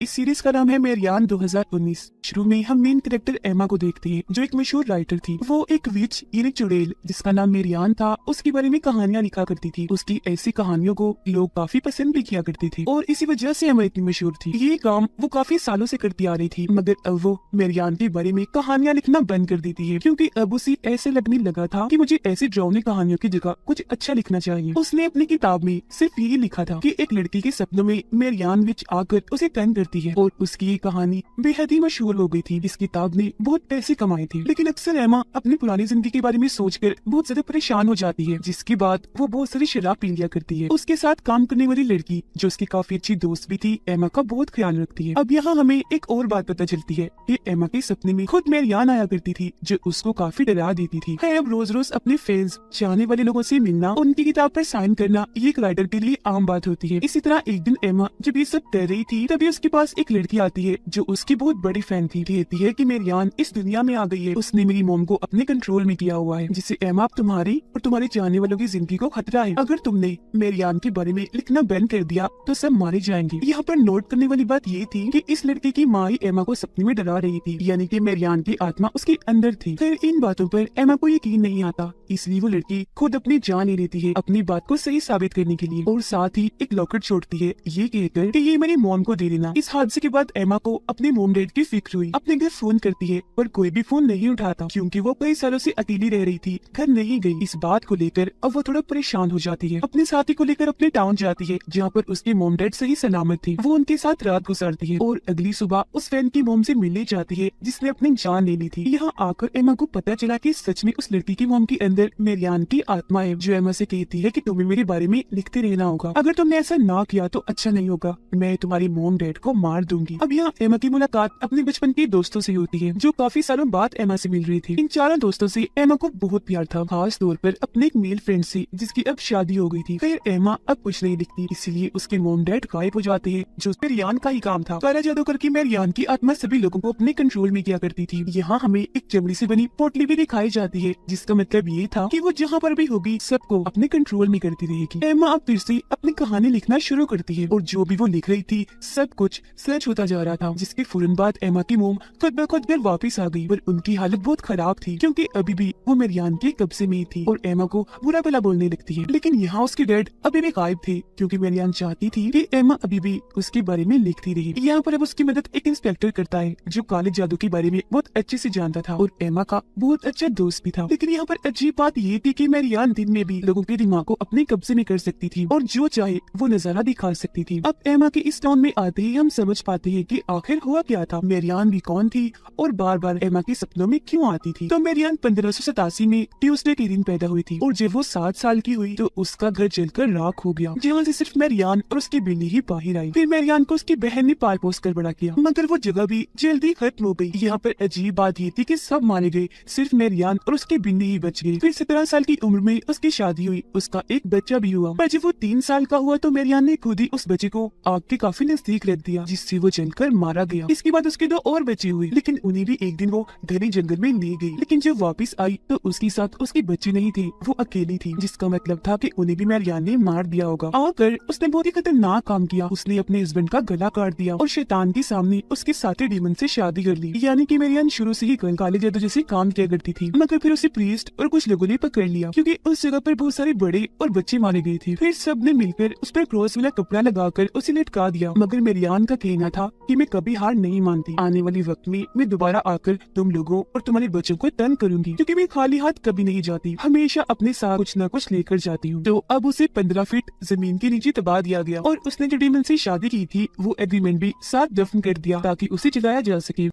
इस सीरीज का नाम है मेरियान 2019। शुरू में हम मेन कैरेक्टर एमा को देखते हैं, जो एक मशहूर राइटर थी। वो एक विच यानी चुड़ैल जिसका नाम मेरियान था, उसके बारे में कहानियां लिखा करती थी। उसकी ऐसी कहानियों को लोग काफी पसंद भी किया करते थे और इसी वजह से एमा इतनी मशहूर थी। ये काम वो काफी सालों से करती आ रही थी, मगर अब वो मेरियान के बारे में कहानियां लिखना बंद कर देती है, क्योंकि अब उसे ऐसे लगने लगा था कि मुझे ऐसी ड्रावनी कहानियों की जगह कुछ अच्छा लिखना चाहिए। उसने अपनी किताब में सिर्फ यही लिखा था कि एक लड़की के सपनों में मेरियान विच आकर उसे तंग करती है और उसकी ये कहानी बेहद ही मशहूर हो गई थी। इस किताब ने बहुत पैसे कमाए थे, लेकिन अक्सर एमा अपनी पुरानी जिंदगी के बारे में सोचकर बहुत ज्यादा परेशान हो जाती है, जिसके बाद वो बहुत सारी शराब पी लिया करती है। उसके साथ काम करने वाली लड़की, जो उसकी काफी अच्छी दोस्त भी थी, एमा का बहुत ख्याल रखती है। अब यहाँ हमें एक और बात पता चलती है कि एमा के सपने में खुद मेरियान आया करती थी, जो उसको काफी डरा देती थी। खैर, अब रोज रोज अपने फैंस, चाहने वाले लोगों से मिलना, उनकी किताब पर साइन करना, ये एक राइटर के लिए आम बात होती है। इसी तरह एक दिन एमा जब ये सब कर रही थी, तभी उसके पास एक लड़की आती है जो उसकी बहुत बड़ी फैन थी। कहती है कि मेरियान इस दुनिया में आ गई है, उसने मेरी मॉम को अपने कंट्रोल में किया हुआ है, जिससे एमा अब तुम्हारी और तुम्हारे चाहने वालों की जिंदगी को खतरा है। अगर तुमने मेरियान के बारे में लिखना बंद कर दिया तो सब मारे जाएंगे। यहाँ पर नोट करने वाली बात ये थी कि इस लड़की की माँ ही एमा को सपने में डरा रही थी, यानी कि मेरियान की आत्मा उसके अंदर थी। फिर इन बातों पर एमा को यकीन नहीं आता, इसलिए वो लड़की खुद अपनी जान ले लेती है अपनी बात को सही साबित करने के लिए, और साथ ही एक लॉकेट छोड़ती है ये कहकर कि ये मेरी मॉम को दे देना। इस हादसे के बाद एमा को अपने मॉम डैड की फिक्र हुई। अपने घर फोन करती है पर कोई भी फोन नहीं उठाता, क्योंकि वो कई सालों से अकेली रह रही थी, घर नहीं गई। इस बात को लेकर अब वो थोड़ा परेशान हो जाती है। अपने साथी को लेकर अपने टाउन जाती है, जहाँ पर उसके मॉम डैड सही सलामत थे। वो उनके साथ रात गुजारती है और अगली सुबह उस फैन की मॉम से मिलने जाती है जिसने अपनी जान ले ली थी। यहाँ आकर एमा को पता चला कि सच में उस लड़की की मॉम के अंदर मेरियान की आत्मा है, जो एमा से कहती है कि तुम्हें मेरे बारे में लिखते रहना होगा। अगर तुमने ऐसा ना किया तो अच्छा नहीं होगा, मैं तुम्हारी मॉम डैड को मार दूंगी। अब यहाँ एमा की मुलाकात अपने बचपन के दोस्तों से होती है, जो काफी सालों बाद एमा से मिल रही थी। इन चारों दोस्तों से एमा को बहुत प्यार था, खास तौर पर अपने एक मेल फ्रेंड से, जिसकी अब शादी हो गई थी। फिर एमा अब कुछ नहीं दिखती, इसीलिए उसके मॉम डैड गायब हो जाते हैं, जो मेरियान का ही काम था। काला जादू करके मेरियान की आत्मा सभी लोगों को अपने कंट्रोल में किया करती थी। यहाँ हमें एक चमड़ी से बनी पोटली भी दिखाई जाती है, जिसका मतलब ये था कि वो जहाँ पर भी होगी सबको अपने कंट्रोल में करती रहेगी। एमा अब फिर से अपनी कहानी लिखना शुरू करती है, और जो भी वो लिख रही थी सब कुछ सच होता जा रहा था, जिसके फौरन बाद एमा की मोम खुद ब खुद घर वापस आ गई। पर उनकी हालत बहुत खराब थी, क्योंकि अभी भी वो मेरियान के कब्जे में थी और एमा को बुरा भला बोलने लगती है। लेकिन यहाँ उसके डैड अभी भी गायब थे, क्योंकि मेरियान चाहती थी कि एमा अभी भी उसके बारे में लिखती रही। यहाँ पर अब उसकी मदद एक इंस्पेक्टर करता है, जो काले जादू के बारे में बहुत अच्छे से जानता था और एमा का बहुत अच्छा दोस्त भी था। लेकिन यहाँ पर अजीब बात ये थी कि मेरियान दिन में भी लोगों के दिमाग को अपने कब्जे में कर सकती थी और जो चाहे वो नजारा दिखा सकती थी। अब एमा के इस टाउन में आते ही हम समझ पाते हैं कि आखिर हुआ क्या था, मेरियान भी कौन थी और बार बार एमा के सपनों में क्यों आती थी। तो मेरियान 1587 में ट्यूसडे के दिन पैदा हुई थी, और जब वो 7 साल की हुई तो उसका घर जलकर राख हो गया, जहाँ से सिर्फ मेरियान और उसकी बिल्ली ही बाहर आई। फिर मेरियान को उसकी बहन ने पाल पोस कर बड़ा किया, मगर वो जगह भी जल्दी खत्म हो गई। यहाँ पर अजीब बात ये थी कि सब मारे गए, सिर्फ मेरियान और उसकी बिल्ली ही बच गई। फिर 17 साल की उम्र में उसकी शादी हुई, उसका एक बच्चा भी हुआ। पर जब वो 3 साल का हुआ तो मेरियान ने खुद ही उस बच्चे को आग के काफी नजदीक रख दिया, जिससे वो जलकर मारा गया। इसके बाद उसके 2 और बच्चे हुए, लेकिन उन्हें भी एक दिन वो घने जंगल में ले गई। लेकिन जब वापस आई तो उसके साथ उसके बच्चे नहीं थे, वो अकेली थी, जिसका मतलब था कि उन्हें भी मेरियान ने मार दिया होगा। आकर उसने बहुत ही खतरनाक काम किया, उसने अपने हस्बैंड का गला काट दिया और शैतान के सामने उसके साथी डीमन से शादी कर ली। यानी कि मेरियान शुरू से ही काले जादू जैसे काम किया करती थी, मगर फिर उसे प्रीस्ट और कुछ लोगों ने पकड़ लिया, क्योंकि उस जगह पर बहुत सारे बड़े और बच्चे मारे गए थे। फिर सब ने मिलकर उस पर क्रॉस वाला कपड़ा लगाकर उसे लटका दिया, मगर मेरियान का कहना था कि मैं कभी हार नहीं मानती, आने वाले वक्त में मैं दोबारा आकर तुम लोगों और तुम्हारे बच्चों को तंग करूंगी, क्योंकि मैं खाली हाथ कभी नहीं जाती, हमेशा अपने साथ कुछ न कुछ लेकर जाती हूँ। तो अब उसे 15 फीट जमीन के नीचे दबा दिया गया, और उसने जो डीमन से शादी की थी वो एग्रीमेंट भी साथ दफन कर दिया, ताकि उसे जलाया जा सके।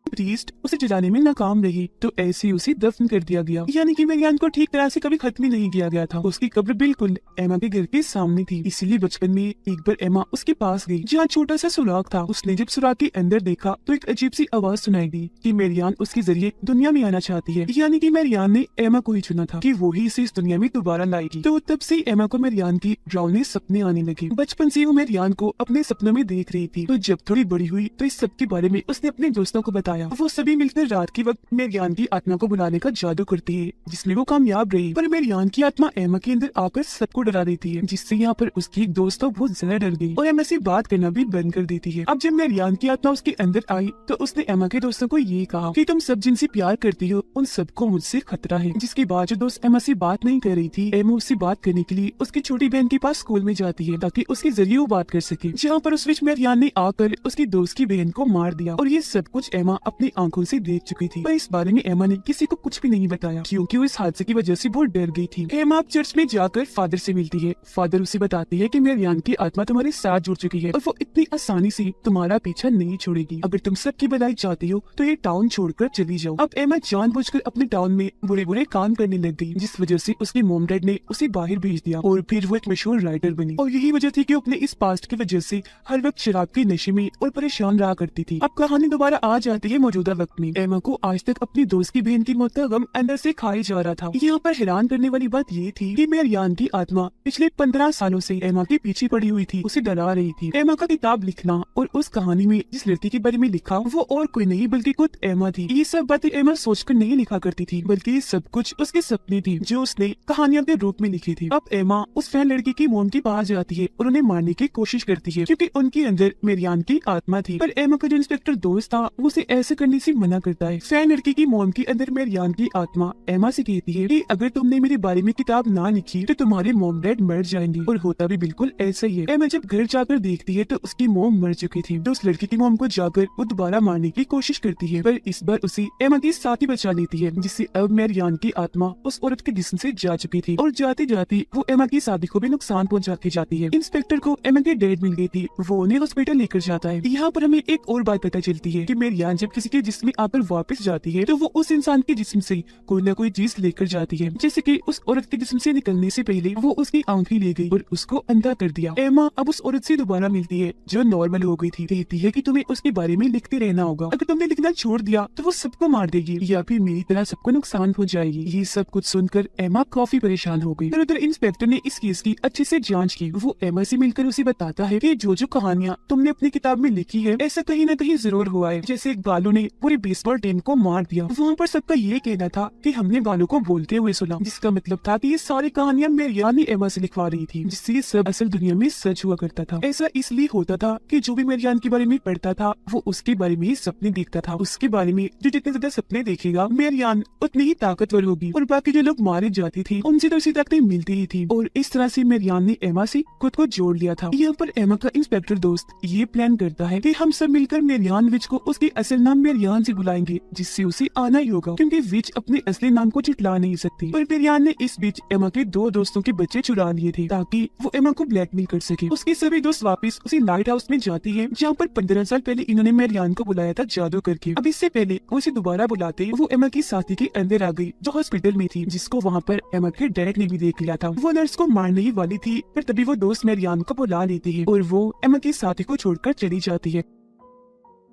प्रीस्ट उसे जलाने में नाकाम रही, तो ऐसे उसे दफन कर दिया गया। यानी कि मेरियान को ठीक तरह से कभी खत्म ही नहीं किया गया था। उसकी कब्र बिल्कुल एमा के घर के सामने थी, इसीलिए बचपन में एक बार एमा उसके पास गई, जहाँ छोटा सा सुराग था। उसने जब सुराग के अंदर देखा तो एक अजीब सी आवाज सुनाई दी कि मेरियान उसके जरिए दुनिया में आना चाहती है। यानी कि मेरियान ने एमा को ही चुना था कि वो ही इसे इस दुनिया में दोबारा लाएगी। तो तब से एमा को मेरियान की डरावने सपने आने लगे। बचपन से वो मेरियान को अपने सपनों में देख रही थी, तो जब थोड़ी बड़ी हुई तो इस सब के बारे में उसने अपने दोस्तों को बताया आया। वो सभी मिलकर रात के वक्त मेरियान की आत्मा को बुलाने का जादू करती है, जिसमें वो कामयाब रही। पर मेरियान की आत्मा एमा के अंदर आकर सबको डरा देती है, जिससे यहाँ पर उसकी एक दोस्त तो बहुत ज्यादा डर गई और एमा से बात करना भी बंद कर देती है। अब जब मेरियान की आत्मा उसके अंदर आई तो उसने एमा के दोस्तों को ये कहा कि तुम सब जिनसे प्यार करती हो उन सबको मुझसे खतरा है। जिसके बाद जो दोस्त एमा से बात नहीं कर रही थी, एमा उससे बात करने के लिए उसकी छोटी बहन के पास स्कूल में जाती है ताकि उसके जरिए वो बात कर सके। जहाँ पर उस बीच मेरियान ने आकर उसकी दोस्त की बहन को मार दिया और ये सब कुछ एमा अपनी आंखों से देख चुकी थी। पर इस बारे में एमा ने किसी को कुछ भी नहीं बताया क्योंकि वो इस हादसे की वजह से बहुत डर गई थी। एमा अब चर्च में जाकर फादर से मिलती है। फादर उसे बताती है कि मेरियान की आत्मा तुम्हारे साथ जुड़ चुकी है और वो इतनी आसानी से तुम्हारा पीछा नहीं छोड़ेगी। अगर तुम सबकी भलाई चाहती हो तो ये टाउन छोड़कर चली जाओ। अब एमा जानबूझकर अपने टाउन में बुरे बुरे काम करने लग गई, जिस वजह से उसके मॉम डैड ने उसे बाहर भेज दिया और फिर वो एक मशहूर राइटर बनी। और यही वजह थी कि अपने इस पास्ट की वजह से हर वक्त शराब के नशे में और परेशान रहा करती थी। अब कहानी दोबारा आ जाती है मौजूदा वक्त में। एमा को आज तक अपनी दोस्त की बहन की मौत का गम अंदर से खाए जा रहा था। यहाँ पर हैरान करने वाली बात ये थी कि मेरियान की आत्मा पिछले 15 सालों से एमा के पीछे पड़ी हुई थी, उसे डरा रही थी। एमा का किताब लिखना और उस कहानी में जिस लड़की के बारे में लिखा वो और कोई नहीं बल्कि खुद एमा थी। ये सब बातें एमा सोचकर नहीं लिखा करती थी, बल्कि ये सब कुछ उसके सपने थी जो उसने कहानियों के रूप में लिखी थी। अब एमा उस फैन लड़की की मॉम के पास जाती है और उन्हें मारने की कोशिश करती है क्योंकि उनके अंदर मेरियान की आत्मा थी। पर एमा का जो इंस्पेक्टर दोस्त था वो उसे ऐसे करने से मना करता है। फैन लड़की की मॉम के अंदर मेरियान की आत्मा एमा से कहती है कि अगर तुमने मेरे बारे में किताब ना लिखी तो तुम्हारे मॉम डैड मर जाएंगे। और होता भी बिल्कुल ऐसा ही है। एमा जब घर जाकर देखती है तो उसकी मॉम मर चुकी थी। तो उस लड़की की मॉम को जाकर वो दोबारा मारने की कोशिश करती है, पर इस बार उसे एमा की साथी बचा लेती है, जिससे अब मेरियान की आत्मा उस औरत के जिस्म से जा चुकी थी और जाते जाते वो एमा की शादी को भी नुकसान पहुंचा के जाती है। इंस्पेक्टर को एमा की डेड मिल गई थी, वो उन्हें हॉस्पिटल लेकर जाता है। यहाँ पर हमें एक और बात पता चलती है कि मेरियान जब किसी के जिस्म में आकर वापस जाती है तो वो उस इंसान के जिस्म से कोई न कोई चीज लेकर जाती है। जैसे कि उस औरत के जिस्म से निकलने से पहले वो उसकी आंखें ले गई और उसको अंधा कर दिया। एमा अब उस औरत से दोबारा मिलती है जो नॉर्मल हो गई थी। कहती है कि तुम्हें उसके बारे में लिखते रहना होगा, अगर तुमने लिखना छोड़ दिया तो वो सबको मार देगी या फिर मेरी तरह सबको नुकसान पहुंचाएगी। ये सब कुछ सुनकर एमा काफी परेशान हो गई। उधर इंस्पेक्टर ने इस केस की अच्छे से जांच की। वो एमा से मिलकर उसे बताता है कि जो जो कहानियां तुमने अपनी किताब में लिखी है ऐसा कहीं न कहीं जरूर हुआ है। जैसे एक बालू ने पूरी बेसबॉल टीम को मार दिया, वहाँ पर सबका ये कहना था कि हमने बालू को बोलते हुए सुना, जिसका मतलब था कि ये सारी कहानियां मेरियान ही एमा से लिखवा रही थी, जिससे ये सब असल दुनिया में सच हुआ करता था। ऐसा इसलिए होता था कि जो भी मेरियान के बारे में पढ़ता था वो उसके बारे में ही सपने देखता था। उसके बारे में जो जितने ज्यादा सपने देखेगा मेरियान उतनी ही ताकतवर होगी और बाकी जो लोग मारे जाते थे उनसे तो उसी ताकतें मिलती ही थी। और इस तरह से मेरियान ने एमा से खुद को जोड़ लिया था। यहाँ पर एमा का इंस्पेक्टर दोस्त ये प्लान करता है कि हम सब मिलकर मेरियान विच को उसके असल नाम मेरियान से बुलाएंगे, जिससे उसे आना ही होगा क्योंकि विच अपने असली नाम को झुठला नहीं सकती। पर मेरियान ने इस बीच एमा के 2 दोस्तों के बच्चे चुरा लिए थे ताकि वो एमा को ब्लैकमेल कर सके। उसके सभी दोस्त वापस उसी लाइट हाउस में जाते हैं जहाँ पर 15 साल पहले इन्होंने मेरियान को बुलाया था जादू करके। अब इससे पहले वो उसे दोबारा बुलाते वो एमा की साथी के अंदर आ गई जो हॉस्पिटल में थी, जिसको वहाँ पर एमा के डैड ने भी देख लिया था। वो नर्स को मारने ही वाली थी, पर तभी वो दोस्त मेरियान को बुला लेती है और वो एमा की साथी को छोड़कर चली जाती है।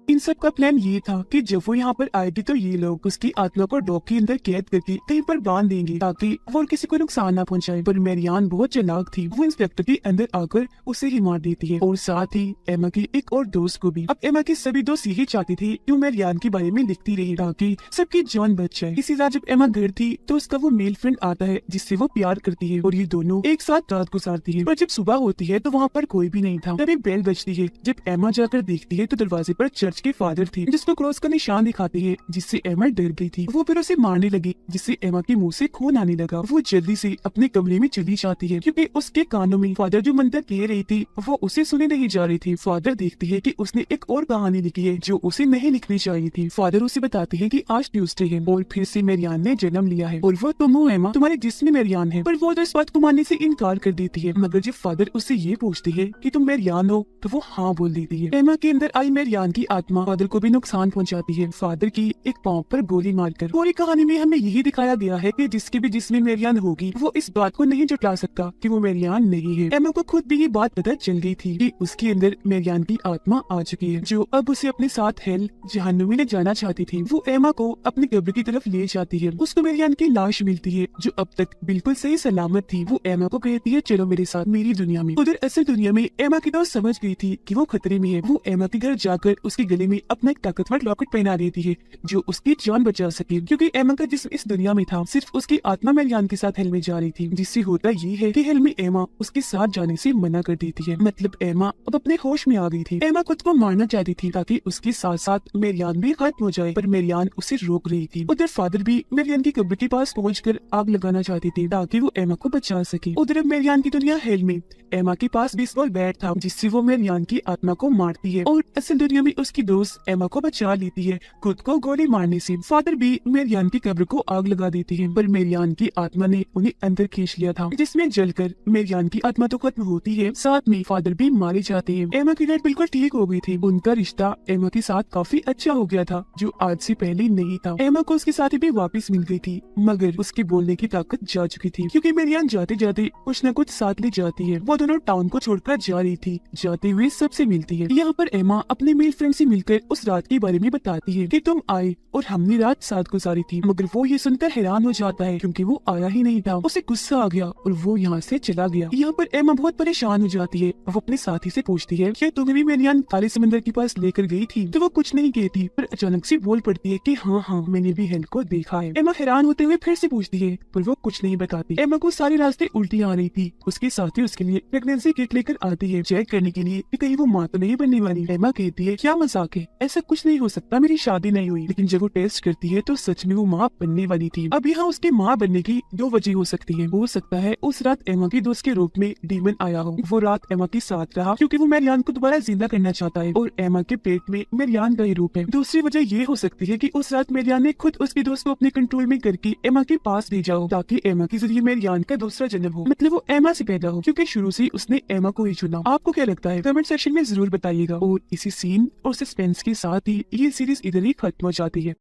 इन सब का प्लान ये था कि जब वो यहाँ पर आएगी तो ये लोग उसकी आत्मा को डॉग के अंदर कैद करके कहीं पर बांध देंगे ताकि वो किसी को नुकसान ना पहुंचाए। पर मेरियान बहुत चालाक थी, वो इंस्पेक्टर के अंदर आकर उसे ही मार देती है और साथ ही एमा की एक और दोस्त को भी। अब एमा के सभी दोस्त यही चाहते थे कि वो मेरियान के बारे में लिखती रही ताकि सबकी जान बच जाए। इसी रात जब एमा घर थी तो उसका वो मेल फ्रेंड आता है जिससे वो प्यार करती है और ये दोनों एक साथ रात गुजारती है। पर जब सुबह होती है तो वहाँ पर कोई भी नहीं था। तभी बेल बजती है। जब एमा जाकर देखती है तो दरवाजे पर चर्च के फादर थे जिसको क्रॉस का निशान दिखाते हैं, जिससे एमा डर गई थी। वो फिर उसे मारने लगी जिससे एमा के मुंह से खून आने लगा। वो जल्दी से अपने कमरे में चली जाती है क्योंकि उसके कानों में फादर जो मंत्र कह रही थी वो उसे सुने नहीं जा रही थी। फादर देखती है कि उसने एक और कहानी लिखी है जो उसे नहीं लिखनी चाहिए थी। फादर उसे बताते हैं कि आज ट्यूसडे है और फिर से मेरियान ने जन्म लिया है और वो तुम हो एमा, तुम्हारे जिस्म में मेरियान है। पर वो तो इस बात को मानने से इनकार कर देती है। मगर जब फादर उससे ये पूछती है कि तुम मेरियान हो तो वो हाँ बोल देती है। एमा के अंदर आई मेरियान की आत्मा फादर को भी नुकसान पहुंचाती है, फादर की एक पांव पर गोली मारकर। पूरी कहानी में हमें यही दिखाया गया है कि जिसके भी जिस्म में मेरियान होगी वो इस बात को नहीं जुटला सकता कि वो मेरियान नहीं है। एमा को खुद भी ये बात पता चल गई थी कि उसके अंदर मेरियान की आत्मा आ चुकी है जो अब उसे अपने साथ हेल जहन्नुमी ले जाना चाहती थी। वो एमा को अपनी कब्र की तरफ ले जाती है। उसको मेरियान की लाश मिलती है जो अब तक बिल्कुल सही सलामत थी। वो एमा को कहती है चलो मेरे साथ मेरी दुनिया में। उधर असल दुनिया में एमा की दोस्त समझ गई थी कि वो खतरे में है। वो एमा के घर जाकर उसके गले में अपना एक ताकतवर लॉकेट पहना देती है जो उसकी जान बचा सके, क्योंकि एमा का जिस्म इस दुनिया में था, सिर्फ उसकी आत्मा मेरियान के साथ हेल में जा रही थी। जिससे होता ये है कि हेल में एमा उसके साथ जाने से मना कर देती है। मतलब एमा अब अपने होश में आ गई थी। एमा खुद को मारना चाहती थी ताकि उसके साथ साथ मेरियान भी खत्म हो जाए, पर मेरियान उसे रोक रही थी। उधर फादर भी मेरियान की कब्र के पास पहुंचकर आग लगाना चाहती थी ताकि वो एमा को बचा सके। उधर अब मेरियान की दुनिया हेल में एमा के पास बेसबॉल बैट था जिससे वो मेरियान की आत्मा को मारती है और असल दुनिया में उसकी दोस्त एमा को बचा लेती है खुद को गोली मारने से। फादर भी मेरियान की कब्र को आग लगा देती है, पर मेरियान की आत्मा ने उन्हें अंदर खींच लिया था, जिसमें जलकर मेरियान की आत्मा तो खत्म होती है, साथ में फादर भी मारे जाते हैं। एमा की डेथ बिल्कुल ठीक हो गई थी। उनका रिश्ता एमा के साथ काफी अच्छा हो गया था जो आज से पहले नहीं था। एमा को उसके साथी भी वापस मिल गई थी, मगर उसके बोलने की ताकत जा चुकी थी, क्योंकि मेरियान जाते जाते कुछ न कुछ साथ ले जाती है। वो दोनों टाउन को छोड़कर जा रही थी। जाते हुए सबसे मिलती है। यहाँ पर एमा अपने मेल फ्रेंड से मिलकर उस रात के बारे में बताती है कि तुम आए और हमने रात साथ गुजारी थी, मगर वो ये सुनकर हैरान हो जाता है क्योंकि वो आया ही नहीं था। उसे गुस्सा आ गया और वो यहाँ से चला गया। यहाँ पर एमा बहुत परेशान हो जाती है। वो अपने साथी से पूछती है कि तुम्हें भी मेरियान काले समंदर के पास लेकर गई थी, तो वो कुछ नहीं कहती, पर अचानक से बोल पड़ती है कि हाँ हाँ मैंने भी हेल को देखा है। एमा हैरान होते हुए फिर से पूछती है, पर वो कुछ नहीं बताती। एमा को सारे रास्ते उल्टी आ रही थी। उसके साथी उसके लिए प्रेगनेंसी किट लेकर आती है चेक करने के लिए कि कहीं वो माँ तो नहीं बनने वाली। एमा कहती है क्या मजाक है, ऐसा कुछ नहीं हो सकता, मेरी शादी नहीं हुई। लेकिन जब वो टेस्ट करती है तो सच में वो माँ बनने वाली थी। अब यहाँ उसके माँ बनने की दो वजह हो सकती है। हो सकता है उस रात एमा की दोस्त के रूप में डीमन आया हो। वो रात एमा के साथ रहा क्योंकि वो मेरियान को दोबारा जिंदा करना चाहता है और एमा के पेट में मेरियान का ही रूप है। दूसरी वजह ये हो सकती है कि उस रात मेरियान ने खुद उसके दोस्त को अपने कंट्रोल में करके एमा के पास भेजा हो ताकि एमा के जरिए मेरियान का दूसरा जन्म हो, मतलब वो एमा से पैदा हो, क्योंकि शुरू से उसने एमा को ही चुना। आपको क्या लगता है कमेंट सेक्शन में जरूर बताइएगा। और इसी सीन और सस्पेंस के साथ ही ये सीरीज इधर ही खत्म हो जाती है।